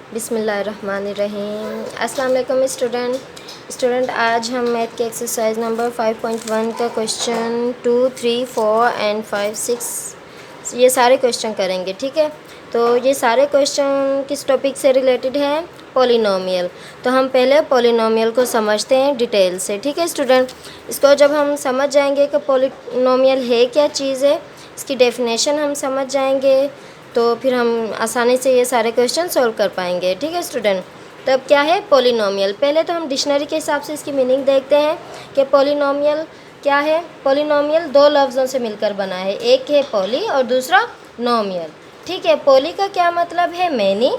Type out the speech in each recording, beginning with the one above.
बिस्मिल्लाहिर्रहमानिर्रहीम। अस्सलाम वालेकुम स्टूडेंट आज हम मैथ के एक्सरसाइज नंबर 5.1 का क्वेश्चन 2, 3, 4 एंड 5, 6 ये सारे क्वेश्चन करेंगे। ठीक है, तो ये सारे क्वेश्चन किस टॉपिक से रिलेटेड हैं? पॉलिनोमियल। तो हम पहले पॉलिनोमियल को समझते हैं डिटेल से। ठीक है स्टूडेंट, इसको जब हम समझ जाएंगे कि पॉलिनोमियल है क्या चीज़ है, इसकी डेफिनेशन हम समझ जाएंगे तो फिर हम आसानी से ये सारे क्वेश्चन सॉल्व कर पाएंगे। ठीक है स्टूडेंट, तो अब क्या है पॉलिनोमियल? पहले तो हम डिक्शनरी के हिसाब से इसकी मीनिंग देखते हैं कि पॉलिनोमियल क्या है। पॉलिनोमियल दो लफ्ज़ों से मिलकर बना है, एक है पॉली और दूसरा नोमियल। ठीक है, पॉली का क्या मतलब है? मैनी,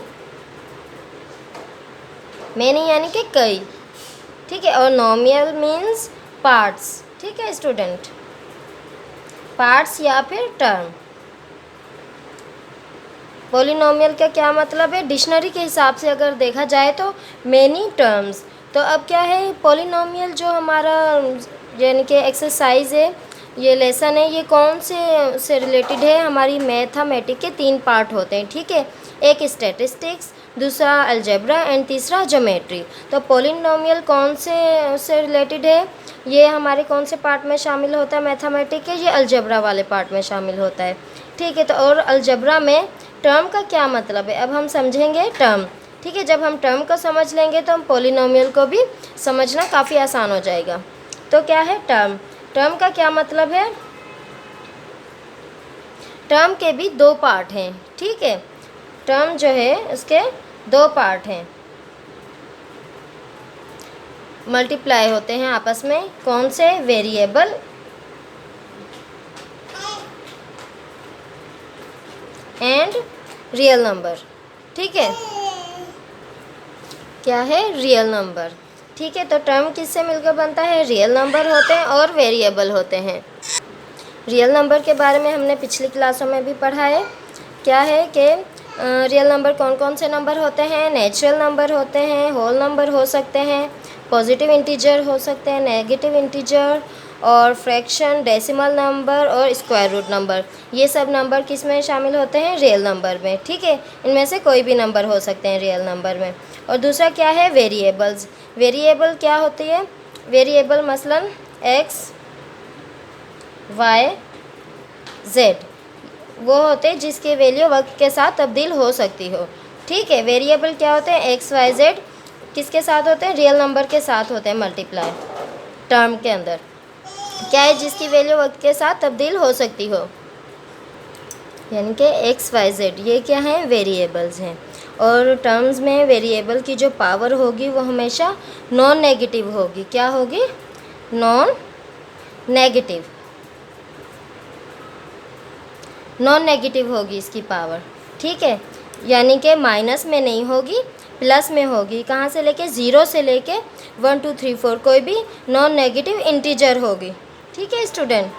मैनी यानी कि कई। ठीक है, और नोमियल मीन्स पार्ट्स। ठीक है स्टूडेंट, पार्ट्स या फिर टर्म। पॉलिनोमियल का क्या मतलब है? डिक्शनरी के हिसाब से अगर देखा जाए तो मैनी टर्म्स। तो अब क्या है पॉलिनोमियल जो हमारा यानी कि एक्सरसाइज है, ये लेसन है, ये कौन से रिलेटेड है? हमारी मैथमेटिक के 3 पार्ट होते हैं। ठीक है, एक स्टैटिस्टिक्स, दूसरा अलजेब्रा एंड तीसरा ज्योमेट्री। तो पॉलिनोमियल कौन से रिलेटेड है? ये हमारे कौन से पार्ट में शामिल होता है मैथमेटिक के? ये अलजेब्रा वाले पार्ट में शामिल होता है। ठीक है, तो और अलजेब्रा में टर्म का क्या मतलब है अब हम समझेंगे टर्म। ठीक है, जब हम टर्म को समझ लेंगे तो हम पॉलिनोमियल को भी समझना काफ़ी आसान हो जाएगा। तो क्या है टर्म? टर्म का क्या मतलब है? टर्म के भी 2 पार्ट हैं। ठीक है, टर्म जो है उसके 2 पार्ट हैं, मल्टीप्लाई होते हैं आपस में। कौन से? Variable and real number. ठीक है, क्या है? Real number. ठीक है, तो टर्म किससे मिलकर बनता है? रियल नंबर होते हैं और वेरिएबल होते हैं। रियल नंबर के बारे में हमने पिछली क्लासों में भी पढ़ा है। क्या है कि रियल नंबर कौन कौन से नंबर होते हैं? नेचुरल नंबर होते हैं, होल नंबर हो सकते हैं, पॉजिटिव इंटीजर हो सकते हैं, नेगेटिव इंटीजर, और फ्रैक्शन, डेसिमल नंबर और स्क्वायर रूट नंबर। ये सब नंबर किस में शामिल होते हैं? रियल नंबर में। ठीक है, इनमें से कोई भी नंबर हो सकते हैं रियल नंबर में। और दूसरा क्या है? वेरिएबल्स। वेरिएबल क्या होती है? वेरिएबल मसलन एक्स, वाई, जेड, वो होते हैं जिसकी वैल्यू वक्त के साथ तब्दील हो सकती हो। ठीक है, वेरिएबल क्या होते हैं? एक्स, वाई, जेड किसके साथ होते हैं? रियल नंबर के साथ होते हैं मल्टीप्लाई टर्म के अंदर। क्या है? जिसकी वैल्यू वक्त के साथ तब्दील हो सकती हो, यानी कि एक्स, वाई, जेड ये क्या हैं? वेरिएबल्स हैं। और टर्म्स में वेरिएबल की जो पावर होगी वो हमेशा नॉन नेगेटिव होगी। क्या होगी? नॉन नेगेटिव, नॉन नेगेटिव होगी इसकी पावर। ठीक है, यानी कि माइनस में नहीं होगी, प्लस में होगी। कहाँ से लेके? 0 से लेके 1, 2, 3, 4 कोई भी नॉन नेगेटिव इंटीजर होगी। ठीक है स्टूडेंट,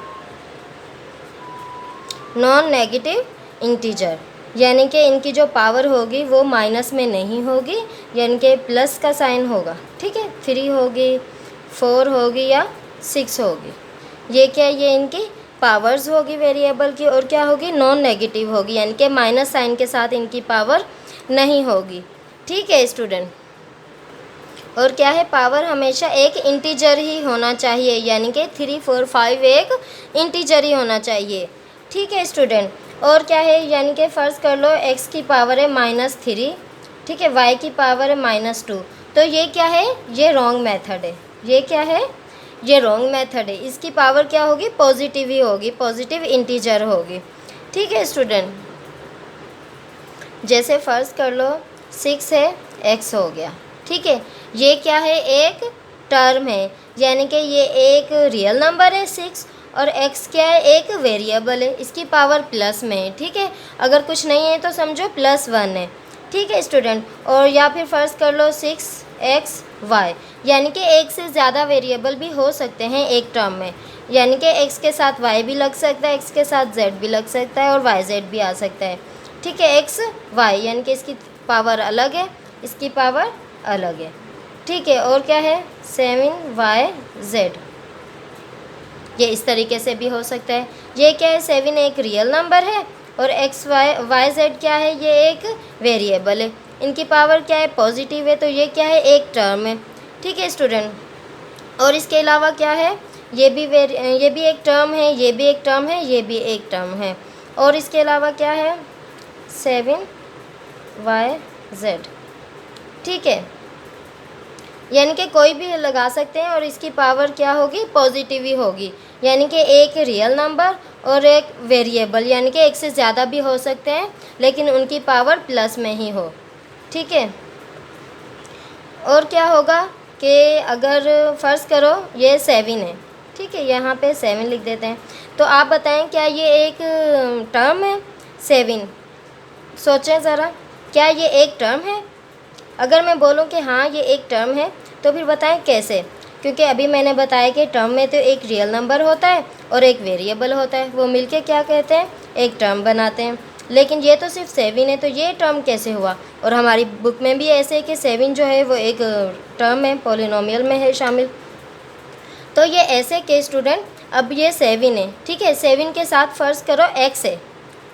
नॉन नेगेटिव इंटीजर यानी कि इनकी जो पावर होगी वो माइनस में नहीं होगी, यानी कि प्लस का साइन होगा। ठीक है, 3 होगी, 4 होगी या 6 होगी। ये क्या? ये इनकी पावर्स होगी वेरिएबल की। और क्या होगी? नॉन नेगेटिव होगी, यानी कि माइनस साइन के साथ इनकी पावर नहीं होगी। ठीक है स्टूडेंट, और क्या है? पावर हमेशा एक इंटीजर ही होना चाहिए, यानी कि 3, 4, 5 एक इंटीजर ही होना चाहिए। ठीक है स्टूडेंट, और क्या है? यानी कि फ़र्ज़ कर लो x की पावर है -3, ठीक है, y की पावर है -2। तो ये क्या है? ये रॉन्ग मेथड है। ये क्या है? ये रॉन्ग मेथड है। इसकी पावर क्या होगी? पॉजिटिव ही होगी, पॉजिटिव इंटीजर होगी। ठीक है स्टूडेंट, जैसे फ़र्ज़ कर लो 6 है, x हो गया। ठीक है, ये क्या है? एक टर्म है, यानी कि ये एक रियल नंबर है 6, और x क्या है? एक वेरिएबल है, इसकी पावर प्लस में है। ठीक है, अगर कुछ नहीं है तो समझो +1 है। ठीक है स्टूडेंट, और या फिर फ़र्ज़ कर लो 6xy, यानी कि एक से ज़्यादा वेरिएबल भी हो सकते हैं एक टर्म में, यानी कि x के साथ y भी लग सकता है, x के साथ z भी लग सकता है और yz भी आ सकता है। ठीक है, x y यानी कि इसकी पावर अलग है, इसकी पावर अलग है। ठीक है, और क्या है? 7yz, ये इस तरीके से भी हो सकता है। ये क्या है? 7 एक रियल नंबर है और x y z क्या है? ये एक वेरिएबल है। इनकी पावर क्या है, पॉजिटिव है, तो ये क्या है, एक टर्म है। ठीक है स्टूडेंट, और इसके अलावा क्या है, ये भी एक टर्म है, ये भी एक टर्म है, ये भी एक टर्म है। और इसके अलावा क्या है, 7yz। ठीक है, यानी कि कोई भी लगा सकते हैं और इसकी पावर क्या होगी, पॉजिटिव ही होगी। यानी कि एक रियल नंबर और एक वेरिएबल, यानी कि एक से ज़्यादा भी हो सकते हैं लेकिन उनकी पावर प्लस में ही हो। ठीक है, और क्या होगा कि अगर फ़र्ज़ करो ये 7 है, ठीक है, यहाँ पे 7 लिख देते हैं, तो आप बताएं क्या ये एक टर्म है 7? सोचें ज़रा, क्या ये एक टर्म है? अगर मैं बोलूँ कि हाँ ये एक टर्म है, तो फिर बताएं कैसे? क्योंकि अभी मैंने बताया कि टर्म में तो एक रियल नंबर होता है और एक वेरिएबल होता है, वो मिलके क्या कहते हैं, एक टर्म बनाते हैं। लेकिन ये तो सिर्फ 7 है, तो ये टर्म कैसे हुआ? और हमारी बुक में भी ऐसे है कि 7 जो है वो एक टर्म है, पॉलिनोमियल में है शामिल। तो ये ऐसे के स्टूडेंट, अब ये 7 है, ठीक है, 7 के साथ फ़र्ज़ करो x है,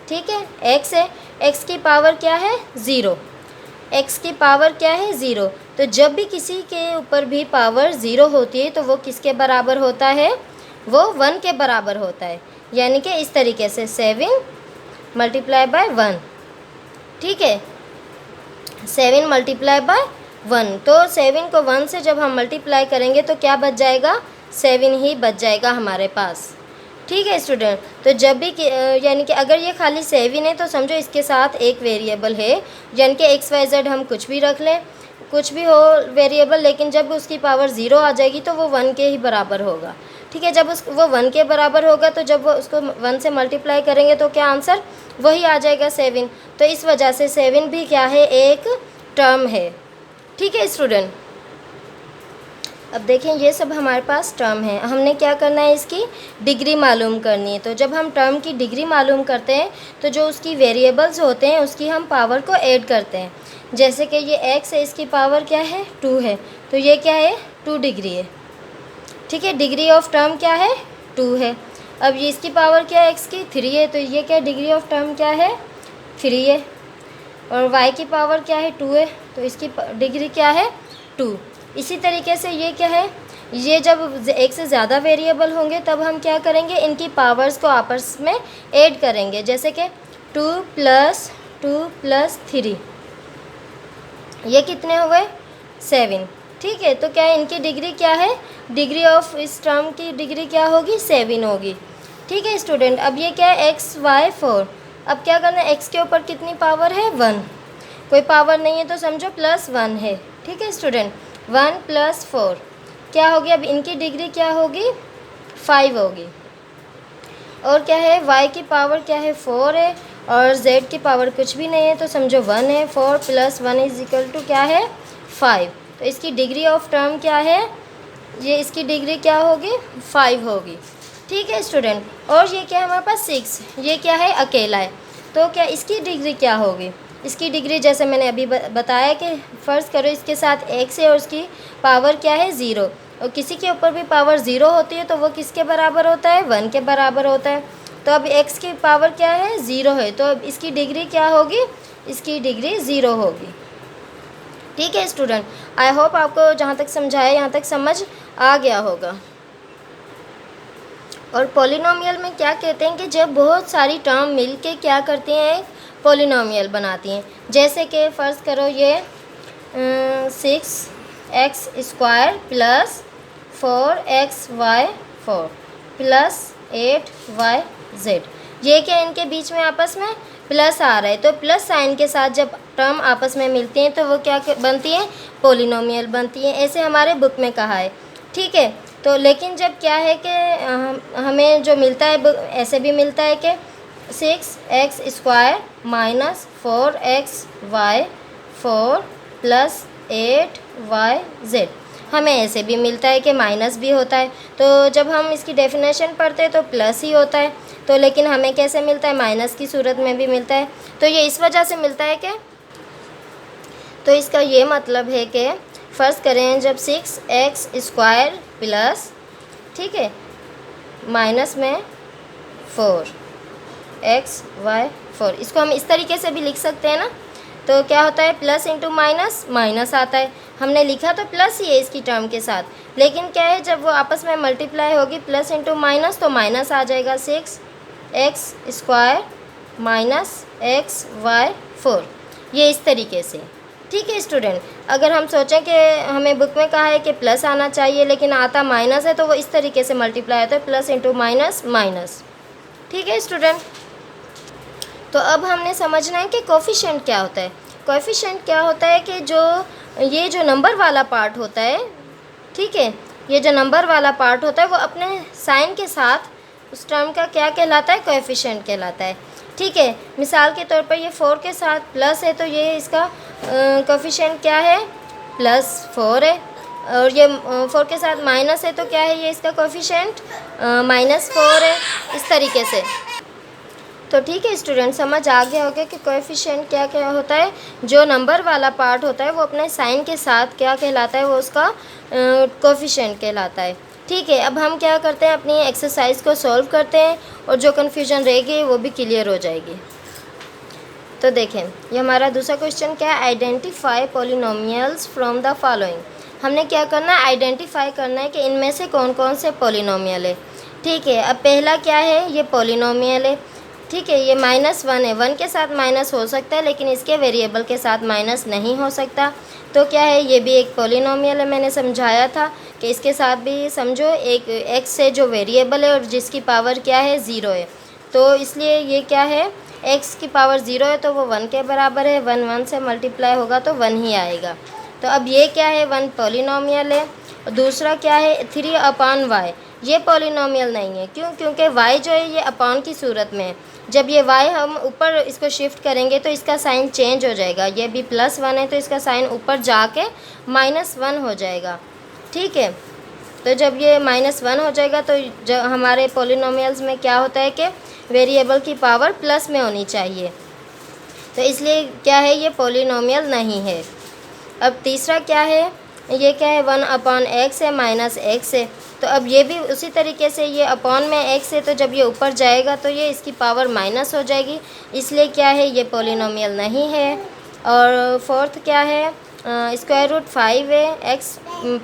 ठीक है, x है, x की पावर क्या है, 0, x की पावर क्या है, 0। तो जब भी किसी के ऊपर भी पावर 0 होती है तो वो किसके बराबर होता है, वो 1 के बराबर होता है। यानी कि इस तरीके से 7 मल्टीप्लाई बाय 1, ठीक है, 7 मल्टीप्लाई बाय 1, तो 7 को 1 से जब हम मल्टीप्लाई करेंगे तो क्या बच जाएगा, 7 ही बच जाएगा हमारे पास। ठीक है स्टूडेंट, तो जब भी यानी कि अगर ये खाली 7 है तो समझो इसके साथ एक वेरिएबल है, यानी कि XYZ हम कुछ भी रख लें, कुछ भी हो वेरिएबल, लेकिन जब उसकी पावर 0 आ जाएगी तो वो 1 के ही बराबर होगा। ठीक है, जब वो 1 के बराबर होगा तो जब वो उसको 1 से मल्टीप्लाई करेंगे तो क्या आंसर वही आ जाएगा, 7। तो इस वजह से 7 भी क्या है, एक टर्म है। ठीक है स्टूडेंट, अब देखें ये सब हमारे पास टर्म है, हमने क्या करना है, इसकी डिग्री मालूम करनी है। तो जब हम टर्म की डिग्री मालूम करते हैं तो जो उसकी वेरिएबल्स होते हैं उसकी हम पावर को ऐड करते हैं। जैसे कि ये x है, इसकी पावर क्या है, 2 है, तो ये क्या है, 2 डिग्री है। ठीक है, डिग्री ऑफ टर्म क्या है, 2 है। अब ये इसकी पावर क्या है, x की 3 है, तो ये क्या डिग्री ऑफ टर्म क्या है, 3 है। और y की पावर क्या है, 2 है, तो इसकी डिग्री क्या है, 2। इसी तरीके से ये क्या है, ये जब एक से ज़्यादा वेरिएबल होंगे तब हम क्या करेंगे, इनकी पावर्स को आपस में ऐड करेंगे। जैसे कि 2 + 2 + 3, ये कितने हुए, 7। ठीक है, तो क्या है, इनकी डिग्री क्या है, डिग्री ऑफ इस टर्म की डिग्री क्या होगी, 7 होगी। ठीक है स्टूडेंट, अब ये क्या है, x y 4। अब क्या करना है, x के ऊपर कितनी पावर है, 1, कोई पावर नहीं है तो समझो +1 है। ठीक है स्टूडेंट, 1 + 4 क्या होगी, अब इनकी डिग्री क्या होगी, 5 होगी। और क्या है, y की पावर क्या है, 4 है, और z की पावर कुछ भी नहीं है तो समझो 1 है। 4 + 1 = क्या है, 5। तो इसकी डिग्री ऑफ टर्म क्या है, ये इसकी डिग्री क्या होगी, 5 होगी। ठीक है स्टूडेंट, और ये क्या है हमारे पास 6, ये क्या है, अकेला है, तो क्या इसकी डिग्री क्या होगी, इसकी डिग्री जैसे मैंने अभी बताया कि फ़र्ज़ करो इसके साथ x है और उसकी पावर क्या है, 0, और किसी के ऊपर भी पावर 0 होती है तो वो किसके बराबर होता है, 1 के बराबर होता है। तो अब x की पावर क्या है, 0 है, तो अब इसकी डिग्री क्या होगी, इसकी डिग्री 0 होगी। ठीक है स्टूडेंट, आई होप आपको जहाँ तक समझाया यहाँ तक समझ आ गया होगा। और पॉलिनोमियल में क्या कहते हैं कि जब बहुत सारी टर्म मिल के क्या करती हैं, पॉलिनोमियल बनाती हैं। जैसे कि फ़र्ज़ करो ये 6x² + 4xy 4 + 8yz, ये क्या इनके बीच में आपस में प्लस आ रहा है, तो प्लस साइन के साथ जब टर्म आपस में मिलती हैं तो वो क्या बनती हैं, पॉलिनोमियल बनती हैं। ऐसे हमारे बुक में कहा है। ठीक है, तो लेकिन जब क्या है कि हमें जो मिलता है ऐसे भी मिलता है कि 6x² - 4xy 4 + 8yz, हमें ऐसे भी मिलता है कि माइनस भी होता है। तो जब हम इसकी डेफिनेशन पढ़ते हैं तो प्लस ही होता है, तो लेकिन हमें कैसे मिलता है, माइनस की सूरत में भी मिलता है। तो ये इस वजह से मिलता है कि, तो इसका ये मतलब है कि फ़र्ज़ करें जब 6x² प्लस, ठीक है, माइनस में 4xy 4, इसको हम इस तरीके से भी लिख सकते हैं ना तो क्या होता है, प्लस इंटू माइनस माइनस आता है। हमने लिखा तो प्लस ही है इसकी टर्म के साथ, लेकिन क्या है जब वो आपस में मल्टीप्लाई होगी प्लस इंटू माइनस तो माइनस आ जाएगा। 6x² माइनस XY4, ये इस तरीके से। ठीक है स्टूडेंट, अगर हम सोचें कि हमें बुक में कहा है कि प्लस आना चाहिए लेकिन आता माइनस है, तो वो इस तरीके से मल्टीप्लाई होता है, प्लस इंटू माइनस माइनस। ठीक है स्टूडेंट, तो अब हमने समझना है कि कोफिशिएंट क्या होता है। कोफिशिएंट क्या होता है कि ये जो नंबर वाला पार्ट होता है, ठीक है, ये जो नंबर वाला पार्ट होता है वो अपने साइन के साथ उस टर्म का क्या कहलाता है, कोएफिशिएंट कहलाता है। ठीक है, मिसाल के तौर पर ये 4 के साथ प्लस है तो ये इसका कोएफिशिएंट क्या है, +4 है। और ये 4 के साथ माइनस है तो क्या है, ये इसका कोएफिशिएंट -4 है, इस तरीके से। तो ठीक है स्टूडेंट, समझ आ गया होगा कि कोएफिशिएंट क्या क्या होता है। जो नंबर वाला पार्ट होता है वो अपने साइन के साथ क्या कहलाता है, वो उसका कोएफिशिएंट कहलाता है। ठीक है, अब हम क्या करते हैं, अपनी एक्सरसाइज को सॉल्व करते हैं और जो कन्फ्यूजन रहेगी वो भी क्लियर हो जाएगी। तो देखें, ये हमारा दूसरा क्वेश्चन क्या है, identify polynomials from the following. हमने क्या करना है, आइडेंटिफाई करना है कि इनमें से कौन कौन से पॉलिनोमियल है। ठीक है, अब पहला क्या है, ये पॉलिनोमियल है। ठीक है, ये -1 है, 1 के साथ माइनस हो सकता है लेकिन इसके वेरिएबल के साथ माइनस नहीं हो सकता। तो क्या है, ये भी एक पॉलिनोमियल है। मैंने समझाया था कि इसके साथ भी समझो एक x है जो वेरिएबल है और जिसकी पावर क्या है, 0 है। तो इसलिए ये क्या है, x की पावर 0 है तो वो 1 के बराबर है। 1 1 से मल्टीप्लाई होगा तो 1 ही आएगा। तो अब ये क्या है, 1 पॉलिनोमियल है। और दूसरा क्या है, 3/y, ये पॉलिनोमियल नहीं है। क्यों, क्योंकि y जो है ये अपॉन की सूरत में है। जब ये y हम ऊपर इसको शिफ्ट करेंगे तो इसका साइन चेंज हो जाएगा। ये भी +1 है तो इसका साइन ऊपर जाके -1 हो जाएगा। ठीक है, तो जब ये -1 हो जाएगा तो जब हमारे पॉलिनोमियल्स में क्या होता है कि वेरिएबल की पावर प्लस में होनी चाहिए, तो इसलिए क्या है, ये पॉलिनोमियल नहीं है। अब तीसरा क्या है, ये क्या है, 1/x है, -x है। तो अब ये भी उसी तरीके से, ये अपॉन में x है तो जब ये ऊपर जाएगा तो ये इसकी पावर माइनस हो जाएगी, इसलिए क्या है, ये पॉलिनोमियल नहीं है। और फोर्थ क्या है, √5 है, x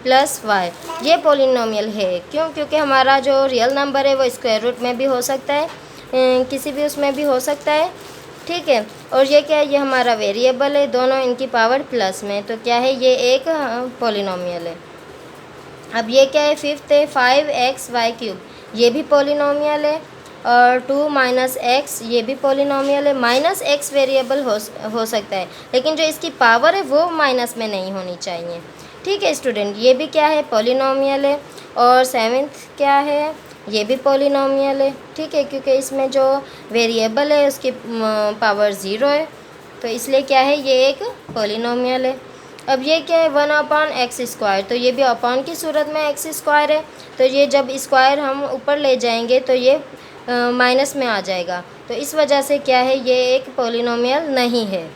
+ y, ये पॉलिनोमियल है। क्यों, क्योंकि हमारा जो रियल नंबर है वो स्क्वायर रूट में भी हो सकता है, किसी भी उसमें भी हो सकता है। ठीक है, और ये क्या है, ये हमारा वेरिएबल है, दोनों इनकी पावर प्लस में, तो क्या है, ये एक पॉलिनोमियल है। अब ये क्या है, फिफ्थ है, 5xy³, ये भी पॉलिनोमियल है। और 2 - x, ये भी पॉलिनोमियल है। -x वेरिएबल हो सकता है लेकिन जो इसकी पावर है वो माइनस में नहीं होनी चाहिए। ठीक है स्टूडेंट, ये भी क्या है, पॉलिनोमियल है। और 7th क्या है, ये भी पॉलिनोमियल है। ठीक है, क्योंकि इसमें जो वेरिएबल है उसकी पावर 0 है, तो इसलिए क्या है, ये एक पॉलिनोमियल है। अब ये क्या है, 1/x², तो ये भी अपॉन की सूरत में x² है, तो ये जब स्क्वायर हम ऊपर ले जाएंगे तो ये माइनस में आ जाएगा, तो इस वजह से क्या है, ये एक पॉलिनोमियल नहीं है।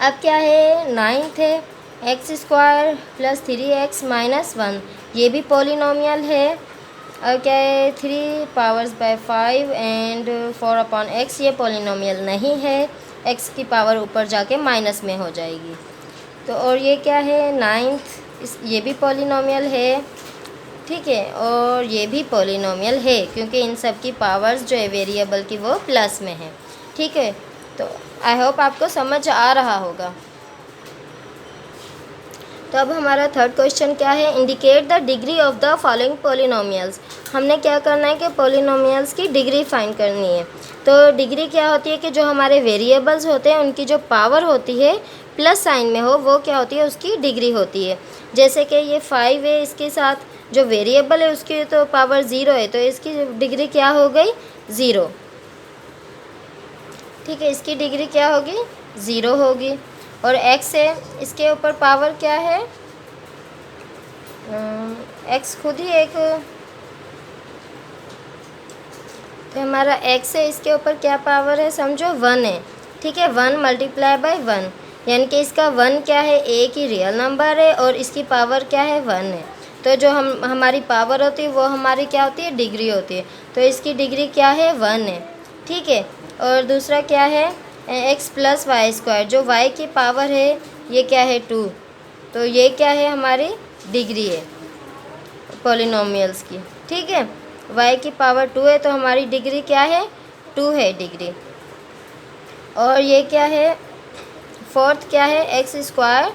अब क्या है, 9th है, x² + 3x - 1, ये भी पॉलिनोमियल है। और क्या है, 3^5 एंड 4/x, ये पॉलिनोमियल नहीं है, x की पावर ऊपर जाके माइनस में हो जाएगी। तो और ये क्या है, 9th, ये भी पॉलिनोमियल है। ठीक है, और ये भी पॉलिनोमियल है क्योंकि इन सब की पावर्स जो है वेरिएबल की वो प्लस में है। ठीक है, तो आई होप आपको समझ आ रहा होगा। तो अब हमारा थर्ड क्वेश्चन क्या है, indicate the degree of the following polynomials. हमने क्या करना है कि पॉलिनोमियल्स की डिग्री फाइंड करनी है। तो डिग्री क्या होती है कि जो हमारे वेरिएबल्स होते हैं उनकी जो पावर होती है प्लस साइन में हो, वो क्या होती है, उसकी डिग्री होती है। जैसे कि ये 5 है, इसके साथ जो वेरिएबल है उसकी तो पावर 0 है, तो इसकी डिग्री क्या हो गई, 0। ठीक है, इसकी डिग्री क्या होगी, 0 होगी। और x है, इसके ऊपर पावर क्या है, x खुद ही एक, तो हमारा x है, इसके ऊपर क्या पावर है, समझो 1 है। ठीक है, 1 × 1, यानी कि इसका 1 क्या है, एक ही रियल नंबर है और इसकी पावर क्या है, 1 है। तो जो हमारी पावर होती है वो हमारी क्या होती है, डिग्री होती है। तो इसकी डिग्री क्या है, 1 है। ठीक है, और दूसरा क्या है, एक्स प्लस वाई स्क्वायर, जो वाई की पावर है ये क्या है 2, तो ये क्या है हमारी डिग्री है पॉलिनोमियल्स की। ठीक है, वाई की पावर 2 है तो हमारी डिग्री क्या है 2 है डिग्री। और ये क्या है फोर्थ क्या है x square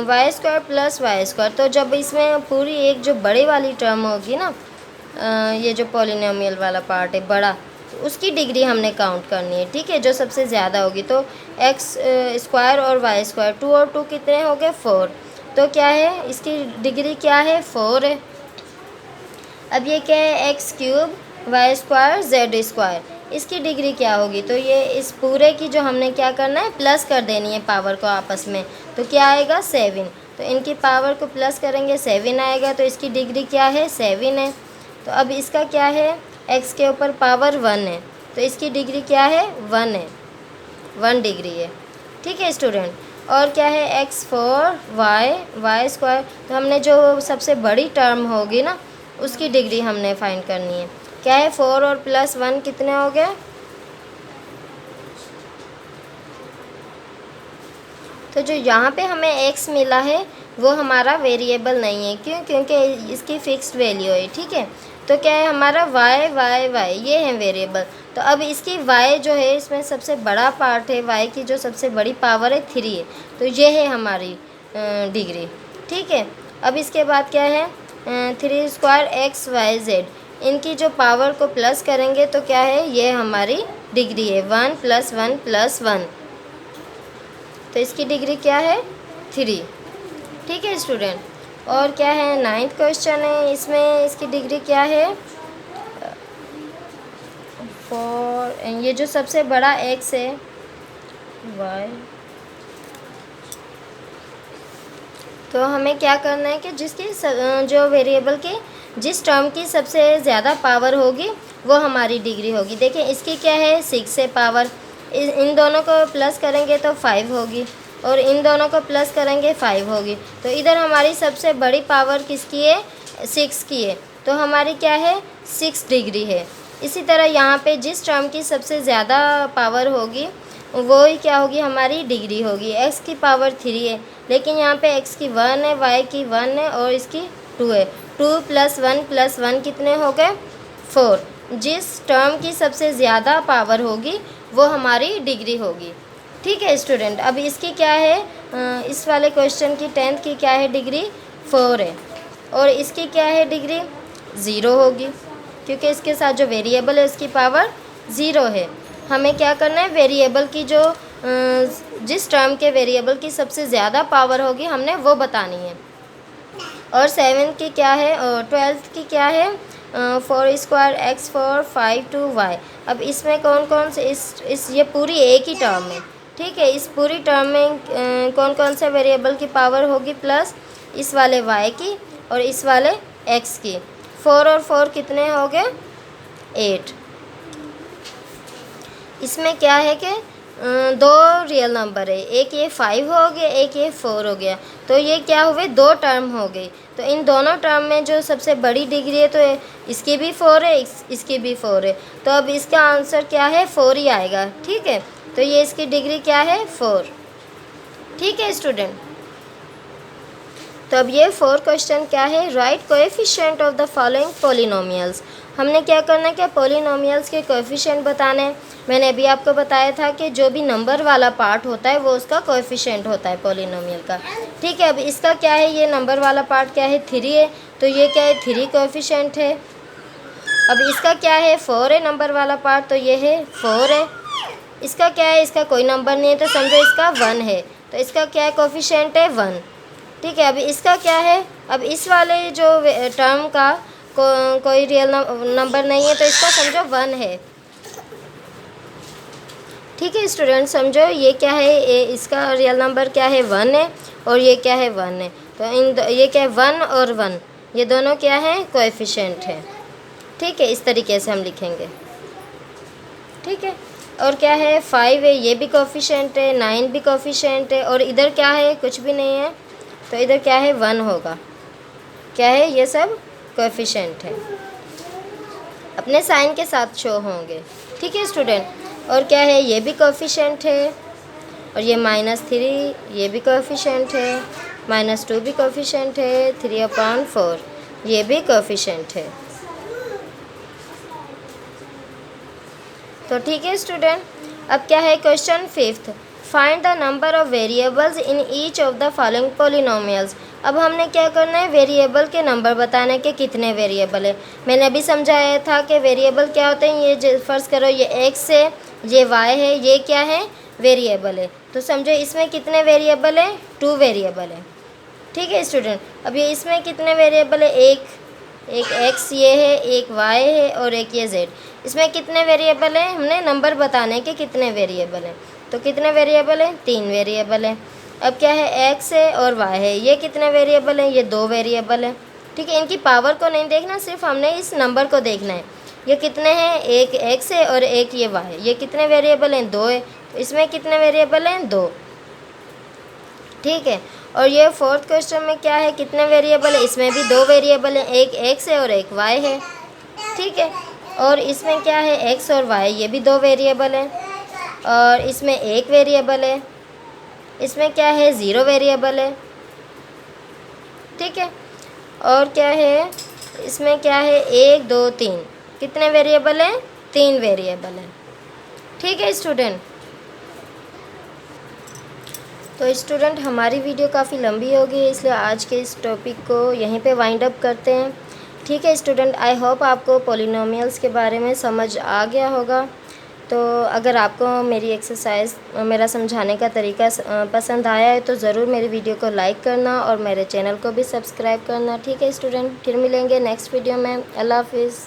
y square plus y square. तो जब इसमें पूरी एक जो बड़ी वाली टर्म होगी ना, ये जो पॉलिनोमियल वाला पार्ट है बड़ा, तो उसकी डिग्री हमने काउंट करनी है। ठीक है, जो सबसे ज़्यादा होगी। तो एक्स स्क्वायर और वाई स्क्वायर 2 और 2 कितने हो गए 4, तो क्या है इसकी डिग्री क्या है 4 है। अब ये क्या है x cube y square z square, इसकी डिग्री क्या होगी, तो ये इस पूरे की जो हमने क्या करना है प्लस कर देनी है पावर को आपस में, तो क्या आएगा 7। तो इनकी पावर को प्लस करेंगे 7 आएगा, तो इसकी डिग्री क्या है 7 है। तो अब इसका क्या है एक्स के ऊपर पावर 1 है, तो इसकी डिग्री क्या है 1 है, 1 डिग्री है। ठीक है स्टूडेंट। और क्या है एक्स 4 वाई स्क्वायर, तो हमने जो सबसे बड़ी टर्म होगी ना उसकी डिग्री हमने फाइंड करनी है। क्या है 4 और प्लस 1 कितने हो गए, तो जो यहाँ पे हमें x मिला है वो हमारा वेरिएबल नहीं है। क्यों, क्योंकि इसकी फ़िक्स्ड वैल्यू है। ठीक है, तो क्या है हमारा y ये है वेरिएबल। तो अब इसकी y जो है इसमें सबसे बड़ा पार्ट है, y की जो सबसे बड़ी पावर है 3 है, तो ये है हमारी डिग्री। ठीक है, अब इसके बाद क्या है 3 स्क्वायर एक्स वाई जेड, इनकी जो पावर को प्लस करेंगे तो क्या है ये हमारी डिग्री है 1 + 1 + 1, तो इसकी डिग्री क्या है 3। ठीक है स्टूडेंट। और क्या है 9th क्वेश्चन है, इसमें इसकी डिग्री क्या है 4, ये जो सबसे बड़ा x है y, तो हमें क्या करना है कि जिसकी जो वेरिएबल की जिस टर्म की सबसे ज़्यादा पावर होगी वो हमारी डिग्री होगी। देखिए इसकी क्या है 6 है पावर, इन दोनों को प्लस करेंगे तो 5 होगी, और इन दोनों को प्लस करेंगे 5 होगी। तो इधर हमारी सबसे बड़ी पावर किसकी है 6 की है, तो हमारी क्या है 6 डिग्री है। इसी तरह यहाँ पे जिस टर्म की सबसे ज़्यादा पावर होगी वो ही क्या होगी हमारी डिग्री होगी। x की पावर 3 है, लेकिन यहाँ पे x की 1 है, y की 1 है और इसकी 2 है। 2 + 1 + 1 कितने हो गए 4। जिस टर्म की सबसे ज़्यादा पावर होगी वो हमारी डिग्री होगी। ठीक है स्टूडेंट। अब इसकी क्या है इस वाले क्वेश्चन की 10th की क्या है डिग्री 4 है, और इसकी क्या है डिग्री 0 होगी, क्योंकि इसके साथ जो वेरिएबल है उसकी पावर 0 है। हमें क्या करना है वेरिएबल की जो जिस टर्म के वेरिएबल की सबसे ज़्यादा पावर होगी हमने वो बतानी है। और 7 की क्या है 12th की क्या है 4 स्क्वायर एक्स 4 5 2 y। अब इसमें कौन कौन से इस ये पूरी एक ही टर्म है। ठीक है, इस पूरी टर्म में कौन कौन से वेरिएबल की पावर होगी प्लस इस वाले y की और इस वाले x की। 4 और 4 कितने हो गए 8। इसमें क्या है कि दो रियल नंबर है, एक ये 5 हो गया, एक ये 4 हो गया, तो ये क्या हुए 2 टर्म हो गई। तो इन दोनों टर्म में जो सबसे बड़ी डिग्री है तो इसकी भी 4 है, इसकी भी 4 है, तो अब इसका आंसर क्या है 4 ही आएगा। ठीक है, तो ये इसकी डिग्री क्या है 4। ठीक है स्टूडेंट। तो अब ये 4 क्वेश्चन क्या है right coefficient of the following polynomials. हमने क्या करना है कि पॉलिनोमियल्स के कोएफिशिएंट बताने हैं। मैंने अभी आपको बताया था कि जो भी नंबर वाला पार्ट होता है वो उसका कोएफिशिएंट होता है पॉलिनोमियल का। ठीक है, अब इसका क्या है ये नंबर वाला पार्ट क्या है 3 है, तो ये क्या है 3 कोएफिशिएंट है। अब इसका क्या है 4 है नंबर वाला पार्ट, तो ये है 4 है। इसका क्या है इसका कोई नंबर नहीं है तो समझो इसका 1 है, तो इसका क्या है कोएफिशिएंट है 1। ठीक है, अब इसका क्या है अब इस वाले जो टर्म का कोई रियल नंबर नहीं है तो इसका समझो 1 है। ठीक है स्टूडेंट, समझो ये क्या है इसका रियल नंबर क्या है 1 है और ये क्या है 1 है, तो ये क्या है 1 और 1 ये दोनों क्या है कोएफिशिएंट है। ठीक है, इस तरीके से हम लिखेंगे। ठीक है, और क्या है 5 है ये भी कोएफिशिएंट है, 9 भी कोएफिशिएंट है, और इधर क्या है कुछ भी नहीं है तो इधर क्या है 1 होगा। क्या है ये सब कोएफिशिएंट है, अपने साइन के साथ शो होंगे। ठीक है स्टूडेंट। और क्या है, ये भी कोएफिशिएंट है, और ये -3 ये भी कोएफिशिएंट है, -2 भी कोएफिशिएंट है, 3/4 ये भी कोएफिशिएंट है। तो ठीक है स्टूडेंट, अब क्या है question 5th, find the number of variables in each of the following polynomials. अब हमने क्या करना है, वेरिएबल के नंबर बताने के कितने वेरिएबल है। मैंने अभी समझाया था कि वेरिएबल क्या होते हैं। ये फर्ज करो ये x है, ये y है, ये क्या है, वेरिएबल है। तो समझो इसमें कितने वेरिएबल है, 2 वेरिएबल है। ठीक है स्टूडेंट, अब ये इसमें कितने वेरिएबल है, एक x ये है, एक y है और एक ये z। इसमें कितने वेरिएबल हैं, हमने नंबर बताने के कितने वेरिएबल हैं। तो कितने वेरिएबल हैं, 3 वेरिएबल हैं। अब क्या है, x है और y है, ये कितने वेरिएबल हैं, ये 2 वेरिएबल हैं। ठीक है, इनकी पावर को नहीं देखना, सिर्फ हमने इस नंबर को देखना है। ये कितने हैं, एक x है और एक ये y है, ये कितने वेरिएबल हैं, 2 है। तो इसमें कितने वेरिएबल हैं, 2। ठीक है, और ये 4th क्वेश्चन में क्या है, कितने वेरिएबल है, इसमें भी 2 वेरिएबल हैं, एक x है और एक y है। ठीक है, और इसमें क्या है, x और y ये भी 2 वेरिएबल हैं, और इसमें एक वेरिएबल है, इसमें क्या है, 0 वेरिएबल है। ठीक है, और क्या है, इसमें क्या है, 1 2 3 कितने वेरिएबल हैं, 3 वेरिएबल हैं। ठीक है स्टूडेंट, तो स्टूडेंट हमारी वीडियो काफ़ी लंबी हो गई है, इसलिए आज के इस टॉपिक को यहीं पे वाइंड अप करते हैं। ठीक है स्टूडेंट, आई होप आपको पॉलिनोमियल्स के बारे में समझ आ गया होगा। तो अगर आपको मेरी एक्सरसाइज, मेरा समझाने का तरीका पसंद आया है तो ज़रूर मेरी वीडियो को लाइक करना और मेरे चैनल को भी सब्सक्राइब करना। ठीक है स्टूडेंट, फिर मिलेंगे नेक्स्ट वीडियो में। अल्लाह हाफिज़।